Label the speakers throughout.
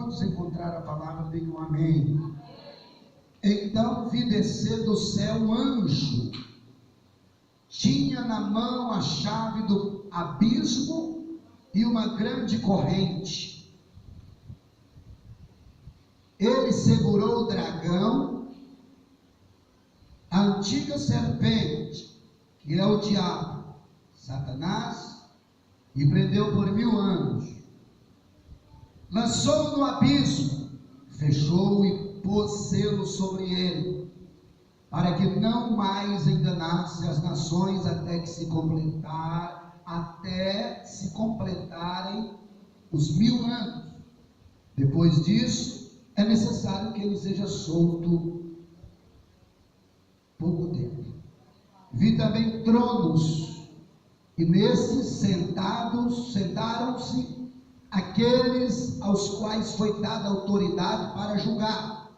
Speaker 1: Quantos encontraram a palavra, digam amém. Então vi descer do céu um anjo, tinha na mão a chave do abismo e uma grande corrente. Ele segurou o dragão, a antiga serpente, que é o diabo, Satanás, e prendeu por 1000 anos. Lançou-o no abismo, fechou-o e pôs selo sobre ele, para que não mais enganasse as nações até se completarem os 1000 anos. Depois disso, é necessário que ele seja solto pouco tempo. Vi também tronos, e nesses sentaram-se aqueles aos quais foi dada autoridade para julgar.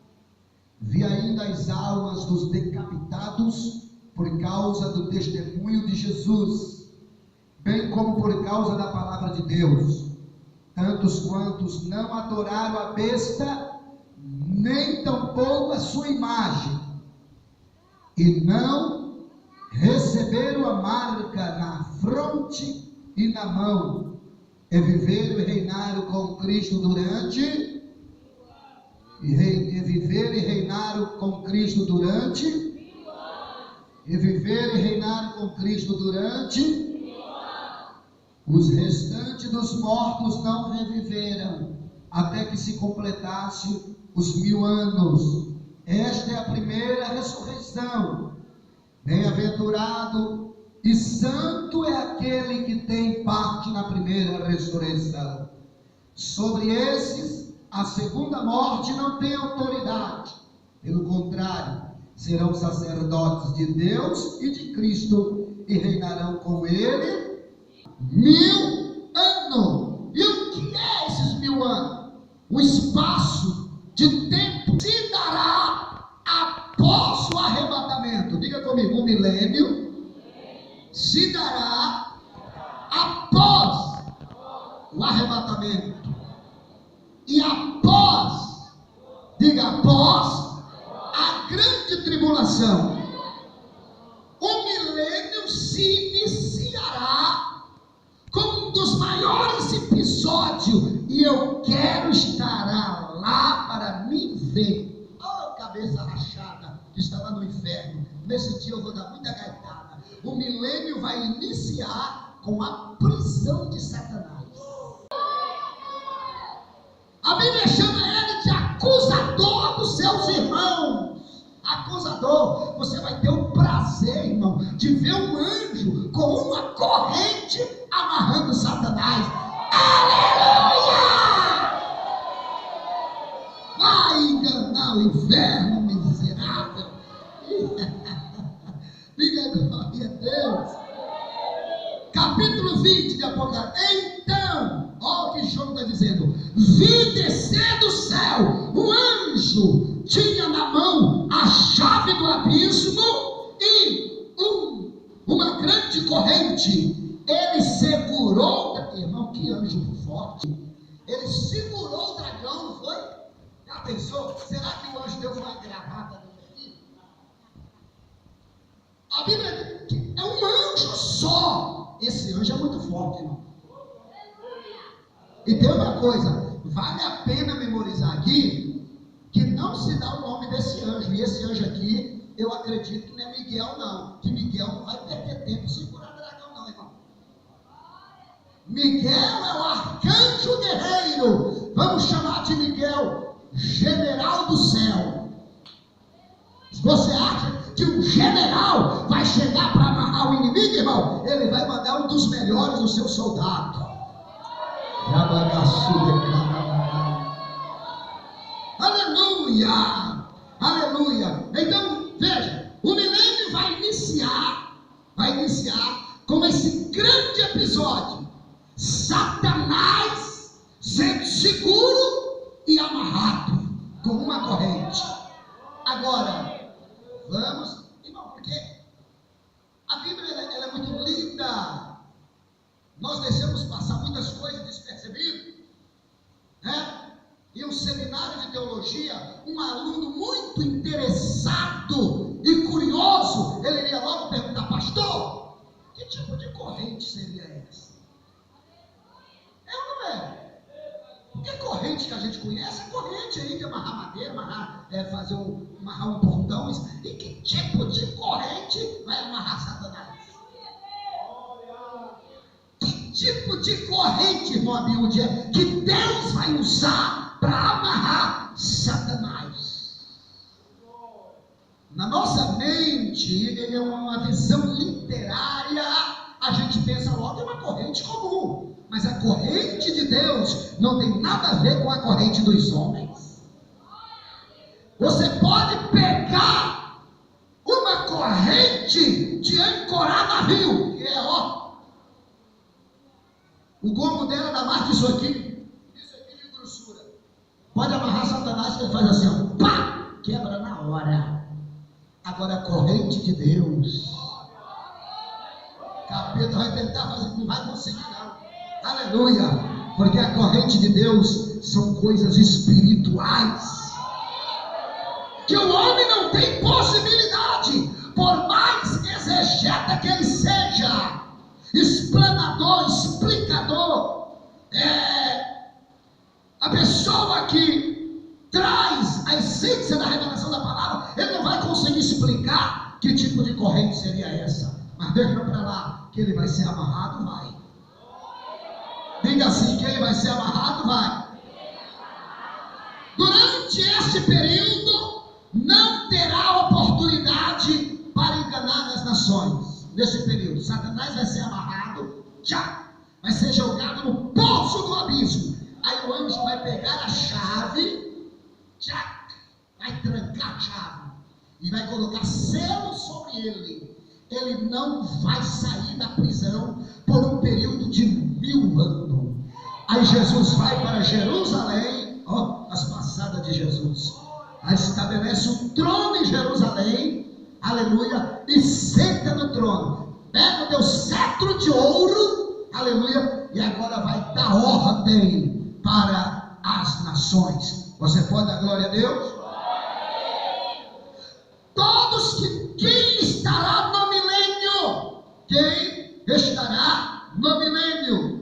Speaker 1: Vi ainda as almas dos decapitados por causa do testemunho de Jesus, bem como por causa da palavra de Deus, tantos quantos não adoraram a besta, nem tampouco a sua imagem, e não receberam a marca na fronte e na mão, e viveram e reinaram com Cristo durante os restantes dos mortos não reviveram até que se completasse os 1000 anos. Esta é a primeira ressurreição. Bem-aventurado e santo é aquele que tem parte na primeira ressurreição. Sobre esses, a segunda morte não tem autoridade. Pelo contrário, serão sacerdotes de Deus e de Cristo, e reinarão com ele 1000 anos. E o que é esses 1000 anos? O espaço de tempo se dará após o arrebatamento. Diga comigo, o milênio se dará após o arrebatamento. E após, diga após a grande tribulação, o milênio se iniciará como um dos maiores episódios, e eu quero estar lá para me ver. Oh, cabeça rachada que está lá no inferno, nesse dia eu vou dar muita gaitada. O milênio vai iniciar com a prisão de Satanás. A Bíblia chama ele de acusador dos seus irmãos. Acusador. Você vai ter o prazer, irmão, de ver um anjo com uma corrente amarrando Satanás. Aleluia! Vai enganar o inferno, miserável. Diga glória a Deus. Capítulo 20 de Apocalipse. Então, olha o que João está dizendo: vi descer do céu um anjo, tinha na mão a chave do abismo e uma grande corrente. Ele segurou, irmão, que anjo forte. Ele segurou o dragão, não foi? Já pensou? Será que o anjo deu uma gravata nele? A Bíblia diz que é um anjo só. Esse anjo é muito forte, irmão. E tem uma coisa, vale a pena memorizar aqui, que não se dá o nome desse anjo. E esse anjo aqui, eu acredito que não é Miguel não, que Miguel não vai perder tempo segurando dragão não, irmão. Miguel é o arcanjo guerreiro. Vamos chamar de Miguel, general do céu. Se você acha que um general vai chegar para amarrar o inimigo, irmão, ele vai mandar um dos melhores dos seus soldados. Aleluia, aleluia. Então veja, o milênio vai iniciar com esse grande episódio: Satanás sendo seguro e amarrado com uma corrente. Agora vamos, irmão, porque a Bíblia ela é muito linda. Nós deixamos passar muitas coisas despercebidas, né? E o teologia, um aluno muito interessado e curioso, ele iria logo perguntar: pastor, que tipo de corrente seria essa? É ou não é? Porque corrente que a gente conhece é corrente aí de amarrar madeira, amarrar um portão. E que tipo de corrente vai amarrar Satanás? Que tipo de corrente, irmão Abiúde, que Deus vai usar para amarrar Satanás? Na nossa mente, é uma visão literária, a gente pensa logo em uma corrente comum. Mas a corrente de Deus não tem nada a ver com a corrente dos homens. Você pode pegar uma corrente de ancorar navio, que é o gomo dela da marca disso aqui de grossura. Pode amarrar Satanás, que ele faz assim, ó, pá, quebra na hora. Agora a corrente de Deus, capeta vai tentar fazer, não vai conseguir não. Aleluia, porque a corrente de Deus são coisas espirituais que o homem não tem possibilidade, por mais exegeta que ele seja, explanador, explicador, a pessoa que traz a essência da revelação da palavra, ele não vai conseguir explicar que tipo de corrente seria essa, mas deixa para lá, que ele vai ser amarrado, vai. Diga assim, que ele vai ser amarrado, vai. Durante este período, não terá oportunidade para enganar as nações. Nesse período, Satanás vai ser amarrado, vai ser jogado no poço do abismo. Aí o anjo vai pegar a chave, vai trancar a chave e vai colocar selo sobre ele. Ele não vai sair da prisão por um período de 1000 anos. Aí Jesus vai para Jerusalém, as passadas de Jesus. Aí estabelece um trono em Jerusalém, aleluia, e senta no trono. Pega o teu cetro de ouro, aleluia, e agora vai dar ordem para as nações. Você pode dar glória a Deus? Todos quem estará no milênio? Quem estará no milênio?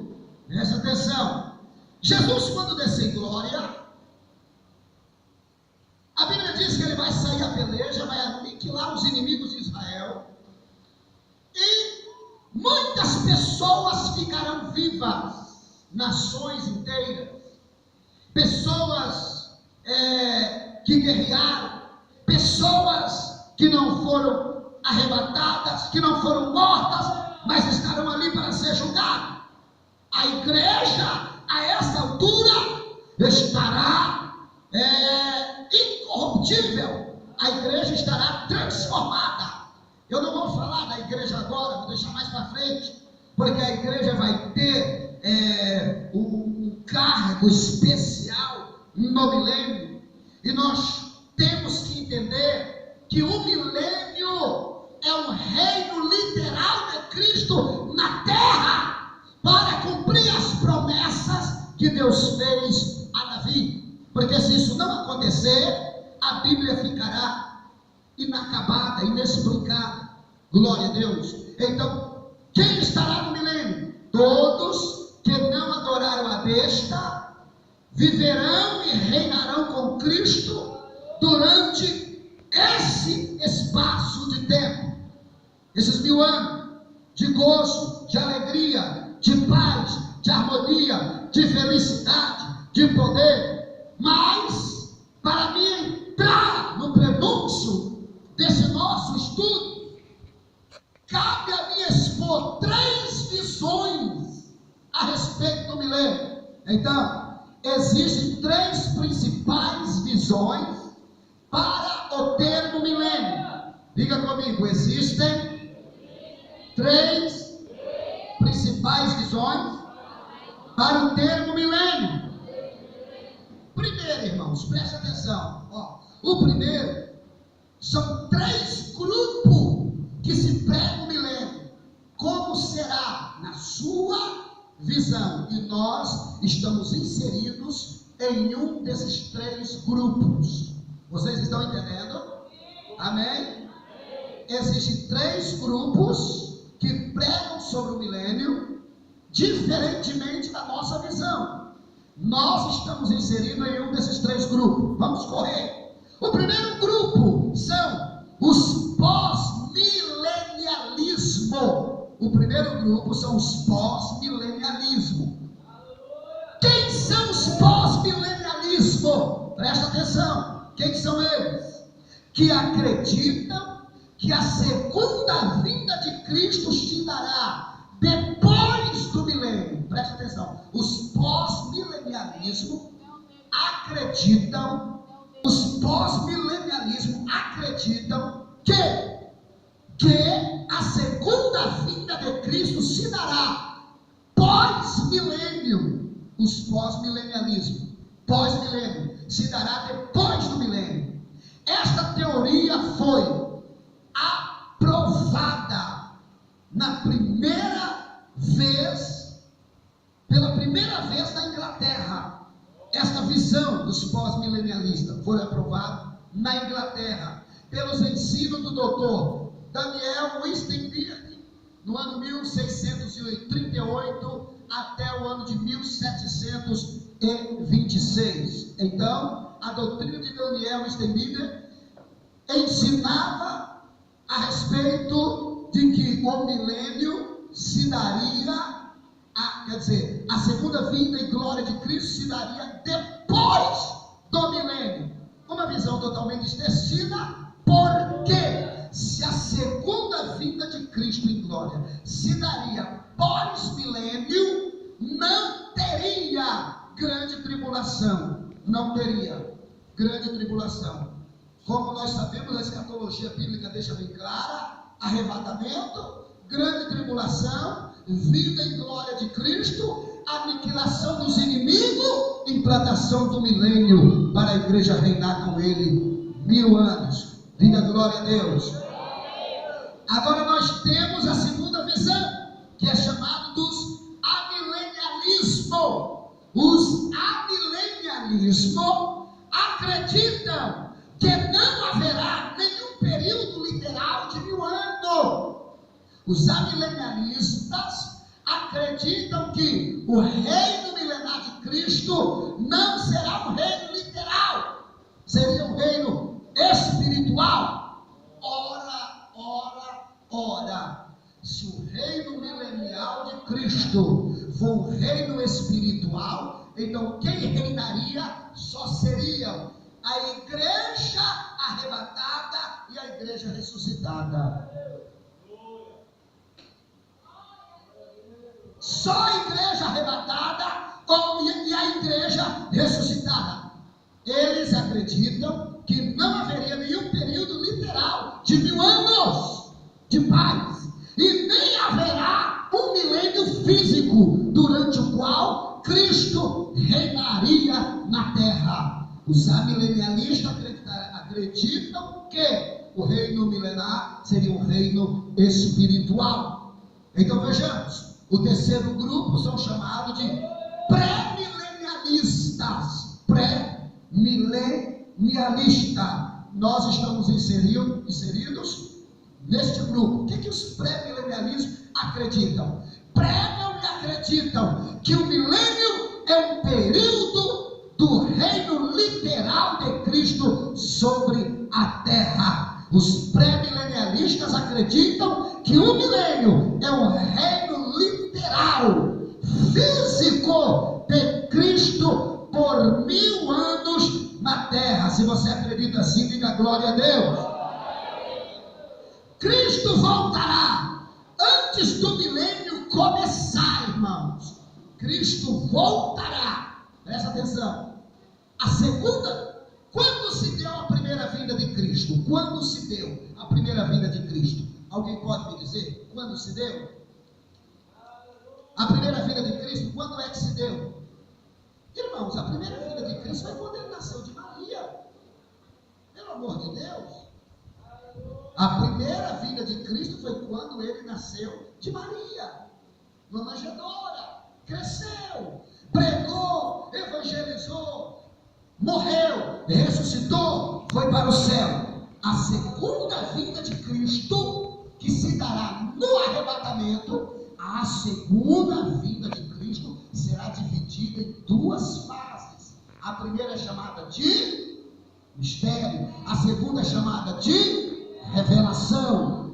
Speaker 1: Presta atenção. Jesus, quando descer em glória, a Bíblia diz que ele vai sair a peleja, vai aniquilar os inimigos de Israel, e muitas pessoas ficarão vivas, nações inteiras, pessoas que guerrearam, pessoas que não foram arrebatadas, que não foram mortas, mas estarão ali para ser julgadas. A igreja, a essa altura, estará incorruptível. A igreja estará transformada. Eu não vou falar da igreja agora, vou deixar mais para frente, porque a igreja vai ter um cargo especial no milênio. E nós temos que entender que o milênio é um reino literal de Cristo na terra, para cumprir as promessas que Deus fez a Davi. Porque se isso não acontecer, a Bíblia ficará inacabada, inexplicada. Glória a Deus. Então, quem estará no milênio? Todos que não adoraram a besta, viverão e reinarão com Cristo durante esse espaço de tempo. Esses 1000 anos de gozo, de alegria, de paz, de harmonia, de felicidade, de poder. Mas, para mim entrar no prenúncio desse nosso estudo, cabe a mim expor 3 visões a respeito do milênio. Então, existem 3 principais visões para o termo milênio. Diga comigo, existem 3 principais visões para o termo milênio. Primeiro, irmãos, preste atenção. O primeiro são 3 grupos que se pregam o milênio. Como será na sua visão? E nós estamos inseridos em um desses 3 grupos. Vocês estão entendendo? Amém? Existem 3 grupos que pregam sobre o milênio, diferentemente da nossa visão. Nós estamos inseridos em um desses 3 grupos. Vamos correr. O primeiro grupo são os pós-milenialismo. O primeiro grupo são os pós-milenialismo. Quem são os pós-milenialismo? Presta atenção. Quem são eles? Que acreditam que a segunda vinda de Cristo se dará depois do milênio. Presta atenção. Os pós-milenialismo acreditam, que a segunda vinda de Cristo se dará pós-milênio. Os pós-milenialismo, pós-milênio, se dará depois do milênio. Esta teoria foi aprovada pela primeira vez na Inglaterra. Esta visão dos pós-milenialistas foi aprovada na Inglaterra pelos ensinos do Dr. Daniel Wittenberg no ano 1638 até o ano de 1726. Então, a doutrina de Daniel Wittenberg ensinava a respeito de que o milênio se daria, a segunda vinda e glória de Cristo se daria depois do milênio. Uma visão totalmente esquecida, porque se a segunda vinda de Cristo em glória se daria pós-milênio, não teria grande tribulação. Não teria grande tribulação. Como nós sabemos, a escatologia bíblica deixa bem clara: arrebatamento, grande tribulação, vida em glória de Cristo, aniquilação dos inimigos, implantação do milênio para a igreja reinar com ele 1000 anos. Diga glória a Deus. Agora nós temos a segunda visão, que é chamada dos amilenialismo. Os amilenialismo acreditam que não haverá nenhum período literal de 1000 anos. Os amilenialistas acreditam que o reino milenar de Cristo não será um reino literal, seria um reino espiritual. Ora, se o reino milenial de Cristo for um reino espiritual, então quem reinaria só seriam a igreja arrebatada e a igreja ressuscitada. Só a igreja arrebatada e a igreja ressuscitada. Eles acreditam que não haveria nenhum período literal de 1000 anos de paz, e nem haverá um milênio físico durante o qual Cristo reinaria na terra. Os amilenialistas acreditam que o reino milenar seria um reino espiritual. Então vejamos, o terceiro grupo são chamados de pré-milenialistas. Pré-milenialista. Nós estamos inseridos neste grupo. O que os pré-milenialistas acreditam? Pregam e acreditam que o milênio é um período do reino literal de Cristo sobre a terra. Os pré-milenialistas acreditam que o milênio é um reino literal, físico de Cristo por 1000 anos na terra. Se você acredita assim, diga glória a Deus. Cristo voltará antes do milênio começar, irmãos. Cristo voltará. Presta atenção. A segunda, quando se deu a primeira vinda de Cristo? Quando se deu a primeira vinda de Cristo? Alguém pode me dizer quando se deu? A primeira vinda de Cristo, quando é que se deu? Irmãos, a primeira vinda de Cristo foi quando ele nasceu de Maria. Pelo amor de Deus. A primeira vinda de Cristo foi quando ele nasceu de Maria, uma manjedoura, cresceu, pregou, evangelizou, evangelizou, morreu, ressuscitou, foi para o céu. A segunda vinda de Cristo, que se dará no arrebatamento, a segunda vinda de Cristo será dividida em duas fases. A primeira é chamada de mistério, a segunda é chamada de revelação.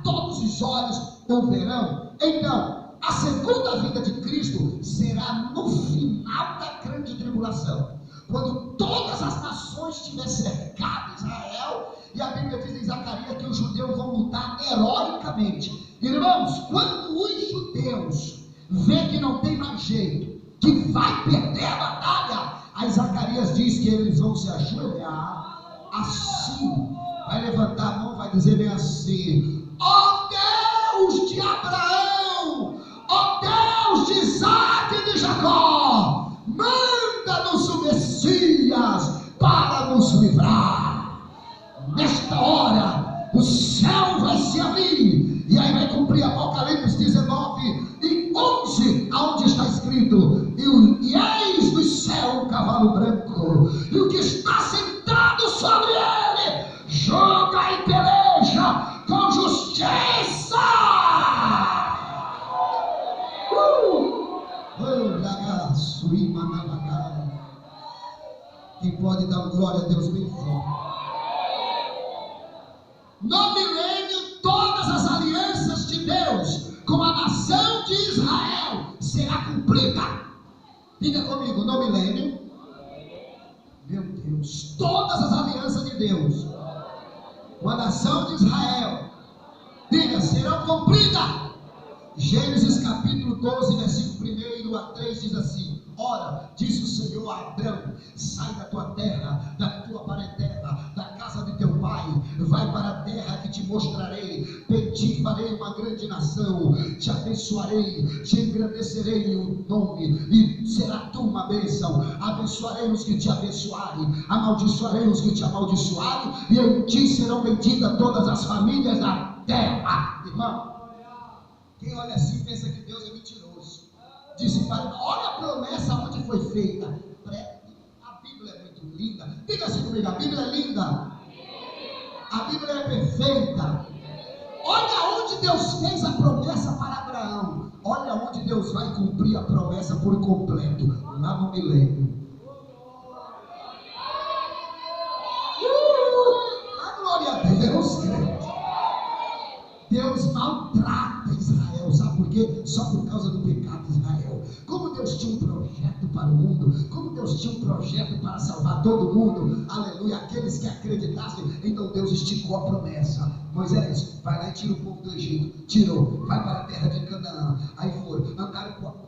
Speaker 1: Todos os olhos o verão. Então, a segunda vinda de Cristo será no final da grande tribulação, quando todas as nações tiverem cercado Israel, e a Bíblia diz em Zacarias que os judeus vão lutar heroicamente. Irmãos, quando os judeus vê que não tem mais jeito, que vai perder a batalha, aí Zacarias diz que eles vão se ajoelhar assim, vai levantar a mão, vai dizer bem assim: ó Deus de Abraão, ó Deus de Isaac e de Jacó, manda-nos o Messias para nos livrar. Nesta hora o céu vai se abrir, e aí vai cumprir Apocalipse 19:11, aonde está escrito: e eis do céu um cavalo branco, e o que está sentado sobre ele joga e peleja com justiça. Quem pode dar glória a Deus bem forte? No milênio, todas as alianças de Deus com a nação de Israel será cumprida. Diga comigo, no milênio, meu Deus, todas as alianças de Deus com a nação de Israel, diga, serão cumpridas. Gênesis capítulo 12, versículo 1 a 3 diz assim: ora, disse o Senhor a Abrão: sai da tua terra, da tua parentela, da casa de teu pai, vai para a terra que te mostrarei. De ti farei uma grande nação, te abençoarei, te engrandecerei o nome, e será tu uma bênção. Abençoarei os que te abençoarem, amaldiçoarei os que te amaldiçoarem, e em ti serão benditas todas as famílias da terra. Irmão, quem olha assim pensa que Deus é mentiroso. Disse para, olha a promessa onde foi feita. A Bíblia é muito linda. Diga assim comigo: a Bíblia é linda. A Bíblia é perfeita. Olha onde Deus fez a promessa para Abraão. Olha onde Deus vai cumprir a promessa por completo, lá no milênio. A glória a Deus, crente. Deus maltrata Israel, sabe por quê? Só por causa do pecado de Israel. Como Deus tinha um projeto para o mundo, como Deus tinha um projeto para salvar todo mundo, aleluia, aqueles que acreditassem, então Deus esticou a promessa. Moisés, vai lá e tira o povo do Egito. Tirou, vai para a terra de Canaã. Aí foram, andaram com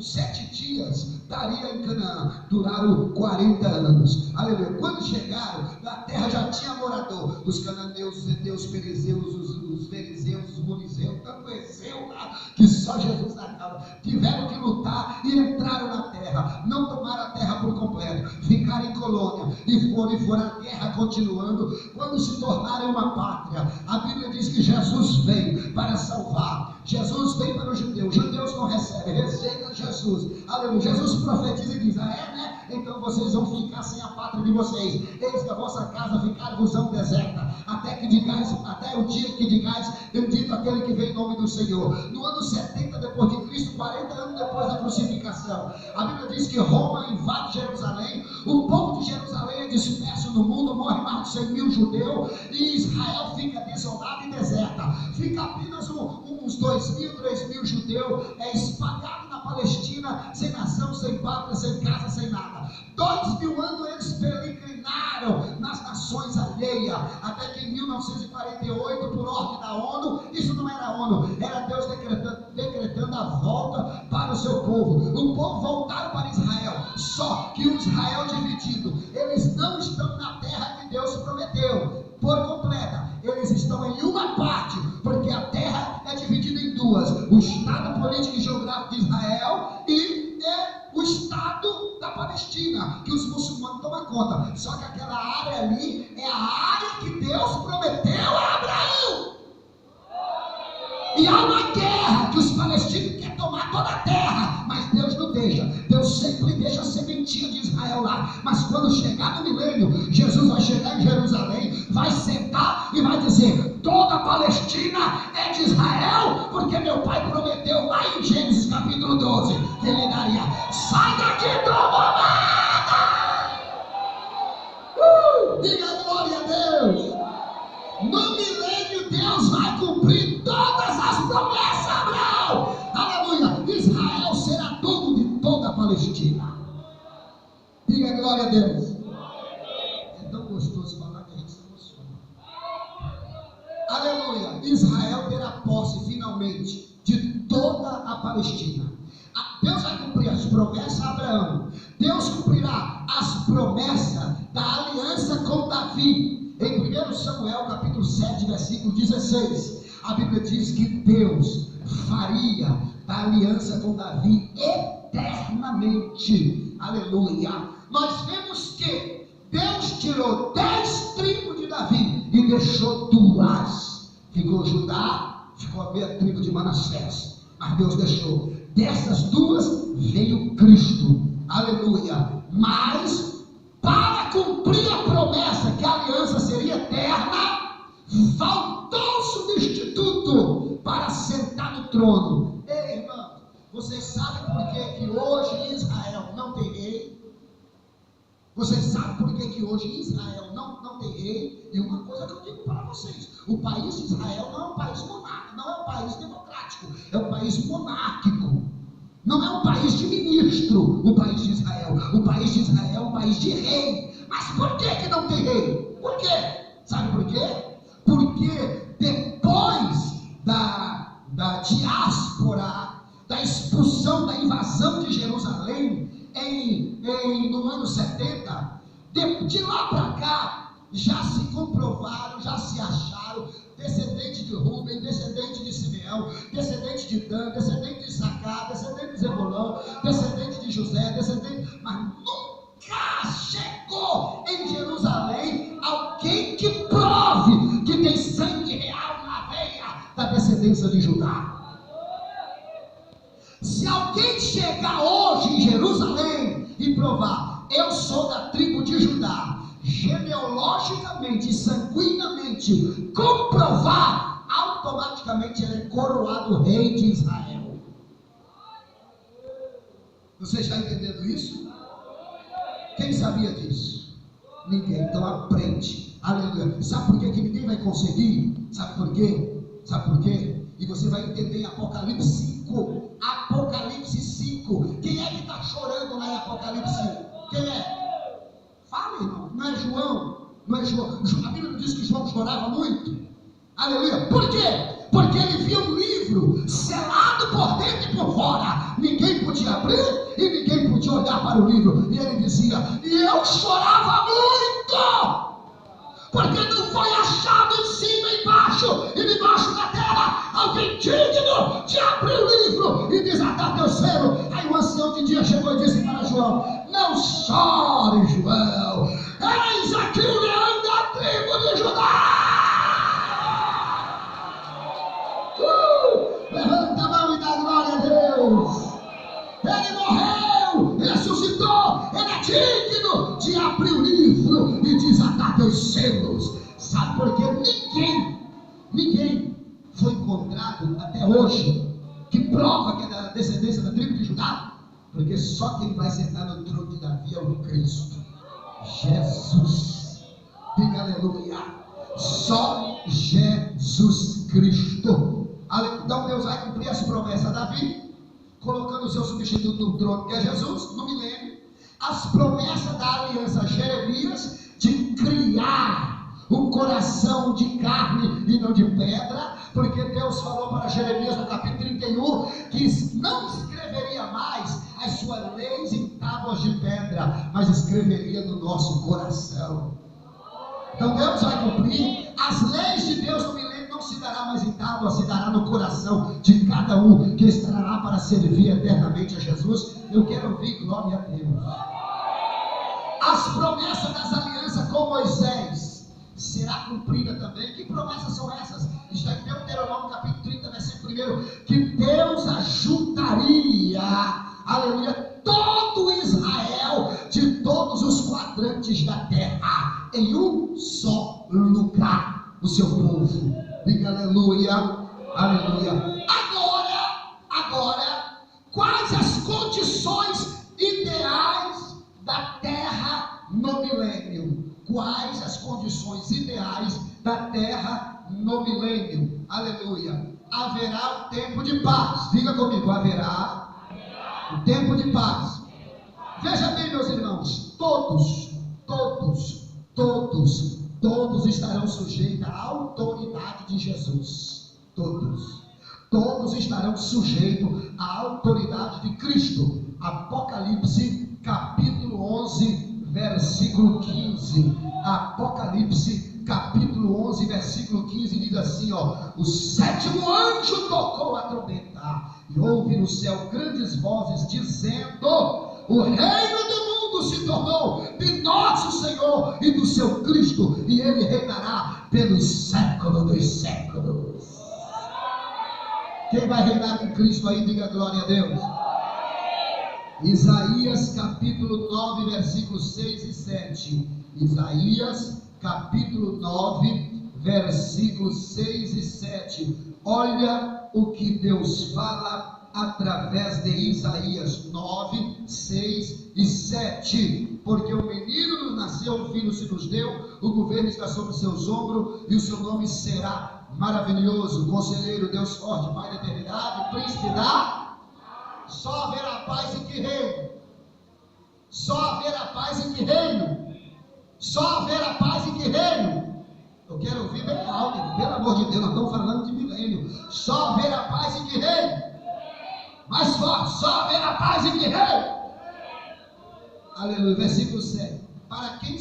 Speaker 1: 7 dias, daria em Canaã, duraram 40 anos, aleluia. Quando chegaram, na terra já tinha morador, os cananeus, os heteus, perizeus, os fariseus, os munizeus, tanto Ezeu lá, que só Jesus na causa, tiveram que lutar e entraram na terra, não tomaram a terra por completo, ficaram em colônia, e foram a guerra continuando. Quando se tornaram uma pátria, a Bíblia diz que Jesus vem para salvar, Jesus vem para os judeus não recebem, rejeitam Jesus, aleluia. Jesus profetiza e diz: né? Então vocês vão ficar sem a pátria de vocês, eis que a vossa casa ficar-vos-ão deserta, até o dia que digais, bendito aquele que vem em nome do Senhor. No ano 70 depois de Cristo, 40 anos depois da crucificação, a Bíblia diz que Roma invade Jerusalém, o povo de Jerusalém é disperso no mundo, morre mais de 100.000 judeus, e Israel fica desolada e deserta, fica apenas uns 2.000, 3.000 judeus espalhados na Palestina, sem nação, sem pátria, sem casa, sem nada. 2.000 anos eles peregrinaram nas nações alheias, até que em 1948, por ordem da ONU, isso não era a ONU, era Deus decretando a volta para o seu povo. O povo voltaram para Israel, só que o Israel dividido, eles não estão na terra que Deus prometeu por completa, eles estão em uma parte, porque a terra é dividida em duas: o estado político e geográfico de Israel e o estado da Palestina, que os muçulmanos tomam conta. Só que aquela área ali é a área que Deus prometeu a Abraão. E há uma guerra que os palestinos querem tomar toda a terra, mas Deus não deixa. Deus sempre deixa a semente sementinha de Israel lá. Mas quando chegar no milênio, Jesus vai chegar em Jerusalém, vai sentar e vai dizer: toda a Palestina é de Israel, porque meu pai prometeu lá em Gênesis capítulo 12 que ele daria. Sai daqui, trombada! Diga glória a Deus. No milênio Deus vai cumprir todas as promessas, Abraão. Aleluia. Israel será dono de toda a Palestina. Diga glória a Deus. É tão gostoso falar que a gente se emociona. Aleluia. Israel terá posse finalmente de toda a Palestina. Deus vai cumprir as promessas a Abraão. Deus cumprirá as promessas da aliança com Davi. Em 1 Samuel capítulo 7, versículo 16, a Bíblia diz que Deus faria da aliança com Davi eternamente. Aleluia. Nós vemos que Deus tirou 10 tribos de Davi e deixou 2. Ficou Judá, ficou a meia tribo de Manassés. Mas Deus deixou. Dessas 2 veio Cristo. Aleluia. Mas para cumprir a promessa que a aliança seria eterna, faltou um substituto para sentar no trono. Ei, irmão, vocês sabem por que hoje Israel não tem rei? Vocês sabem por que hoje Israel não tem rei? E uma coisa que eu digo para vocês: o país de Israel não é um país monárquico, não é um país democrático, é um país monárquico. Não é um país de ministro, o país de Israel. O país de Israel é um país de rei. Mas por que não tem rei? Por quê? Sabe por quê? Porque depois da diáspora, da expulsão, da invasão de Jerusalém, no ano 70, de lá para cá, já se comprovaram, já se acharam descendente de Rubem, descendente de Simeão, descendente de Dan, descendente de Sacar, descendente de Zebulão, descendente de José, mas nunca chegou em Jerusalém alguém que prove que tem sangue real na veia da descendência de Judá. Se alguém chegar hoje em Jerusalém e provar: eu sou da tribo de Judá, genealogicamente, sanguinamente, comprovar, automaticamente ele é coroado rei de Israel. Você está entendendo isso? Quem sabia disso? Ninguém. Então aprende. Aleluia. Sabe por que ninguém vai conseguir? Sabe por quê? Sabe por quê? E você vai entender em Apocalipse 5. Apocalipse 5. Quem é que está chorando lá em Apocalipse 5? Quem é? Fala, irmão. Não é João. Não é João. A Bíblia não diz que João chorava muito? Aleluia. Por quê? Porque ele via um livro selado por dentro e por fora. Ninguém podia abrir e ninguém podia olhar para o livro. E ele dizia: e eu chorava muito, porque não foi achado em cima, embaixo e debaixo da terra alguém digno de abrir o livro e desatar teu selo. Aí o ancião de dia chegou e disse para João: não chore, João, eis aqui o leão da tribo de Judá. Levanta a mão e dá glória a Deus. Ele morreu, ele ressuscitou, ele é digno de abrir o livro e desatar teus selos. Sabe por quê? Ninguém foi encontrado até hoje que prova que é da descendência da tribo de Judá, porque só quem vai sentar no trono de Davi é o Cristo, Jesus. Diga aleluia. Só Jesus Cristo. Então Deus vai cumprir as promessas a Davi, colocando o seu substituto no trono, que é Jesus, no milênio. As promessas da aliança Jeremias, de criar um coração de carne e não de pedra, porque Deus falou para Jeremias no capítulo 31 que não escreveria mais as suas leis em tábuas de pedra, mas escreveria no nosso coração. Então Deus vai cumprir as leis de Deus no milênio. Não se dará mais em tábua, se dará no coração de cada um que estará para servir eternamente a Jesus. Eu quero ouvir glória a Deus. As promessas das alianças com Moisés será cumprida também. Que promessas são essas? Está em Deuteronômio capítulo 30, versículo 1, que Deus ajudaria, aleluia, todo Israel quais as condições ideais da terra no milênio. Aleluia. Haverá um tempo de paz. Diga comigo, haverá um tempo de paz. Veja bem, meus irmãos, todos estarão sujeitos à autoridade de Jesus. Todos estarão sujeitos à autoridade de Cristo. Apocalipse capítulo 11, versículo 15. Apocalipse capítulo 11, versículo 15 diz assim, o sétimo anjo tocou a trombeta e houve no céu grandes vozes dizendo: o reino do mundo se tornou de nosso Senhor e do seu Cristo, e ele reinará pelos séculos dos séculos. Quem vai reinar com Cristo aí, diga glória a Deus. Isaías capítulo 9, versículos 6 e 7. Isaías capítulo 9, versículos 6 e 7. Olha o que Deus fala através de Isaías 9, 6 e 7. Porque o menino nos nasceu, um filho se nos deu, o governo está sobre seus ombros, e o seu nome será maravilhoso, conselheiro, Deus forte, Pai da eternidade, príncipe da... Só haverá paz em que reino? Só haverá paz em que reino? Só haverá paz em que reino? Eu quero ouvir bem alto, pelo amor de Deus, nós estamos falando de milênio. Só haverá paz em que reino? Mais forte, só haverá paz em que reino? Aleluia, versículo 7. Para que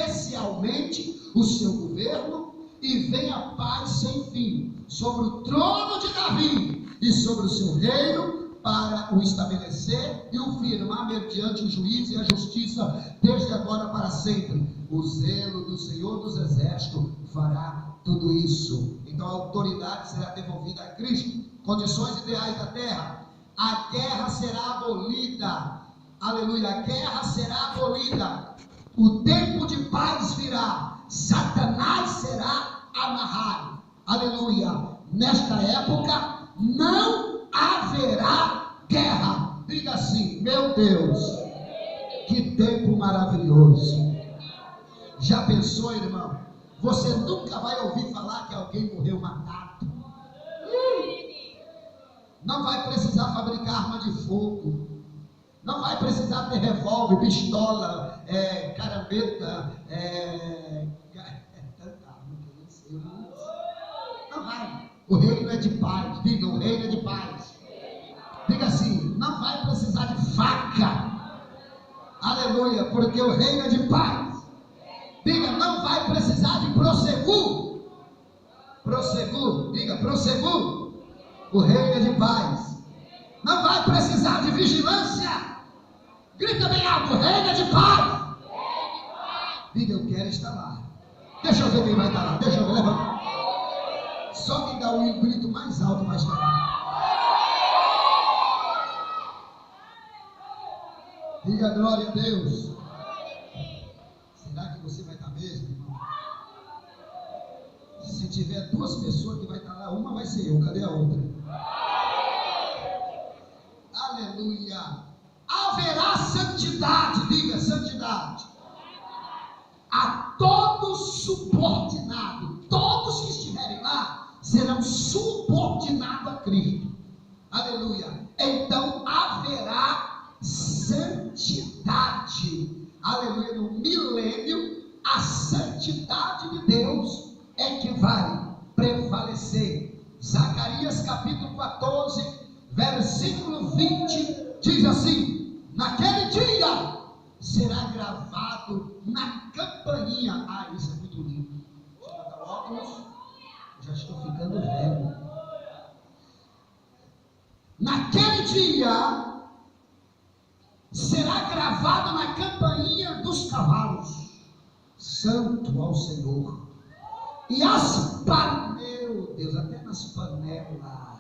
Speaker 1: se aumente o seu governo e venha paz sem fim sobre o trono de Davi e sobre o seu reino, para o estabelecer e o firmar mediante o juízo e a justiça, desde agora para sempre. O zelo do Senhor dos Exércitos fará tudo isso. Então a autoridade será devolvida a Cristo. Condições ideais da terra: a guerra será abolida. Aleluia, a guerra será abolida. O tempo de paz virá. Satanás será amarrado. Aleluia. Nesta época não haverá guerra. Diga assim: meu Deus, que tempo maravilhoso. Já pensou, irmão? Você nunca vai ouvir falar que alguém morreu matado. Não vai precisar fabricar arma de fogo. Não vai precisar ter revólver, pistola, carambeta, não vai. O reino é de paz. Diga, o reino é de paz. Diga assim: não vai precisar de faca. Aleluia, porque o reino é de paz. Diga, não vai precisar de prosseguo. Prosseguo, diga, prosseguo. O reino é de paz. Não vai precisar de vigilância. Grita bem alto: o reino é de paz. Diga, eu quero estar lá. Deixa eu ver quem vai estar lá. Deixa eu ver, levanta. Só quem dá o grito mais alto vai estar lá. Diga glória a Deus. Será que você vai estar mesmo, irmão? Se tiver duas pessoas que vai estar lá, uma vai ser eu. Cadê a outra? Aleluia. Haverá santidade. Diga, santidade. A todos subordinados. Todos que estiverem lá serão subordinados a Cristo. Aleluia. Então haverá santidade. Aleluia. No milênio, a santidade de Deus é que vai prevalecer. Zacarias capítulo 14, versículo 20 diz assim: naquele dia será gravado na campainha. Ah, isso é muito lindo. Deixa eu botar óculos. Já estou ficando velho. Naquele dia será gravado na campainha dos cavalos: Santo ao Senhor. E as panelas, meu Deus, até nas panelas.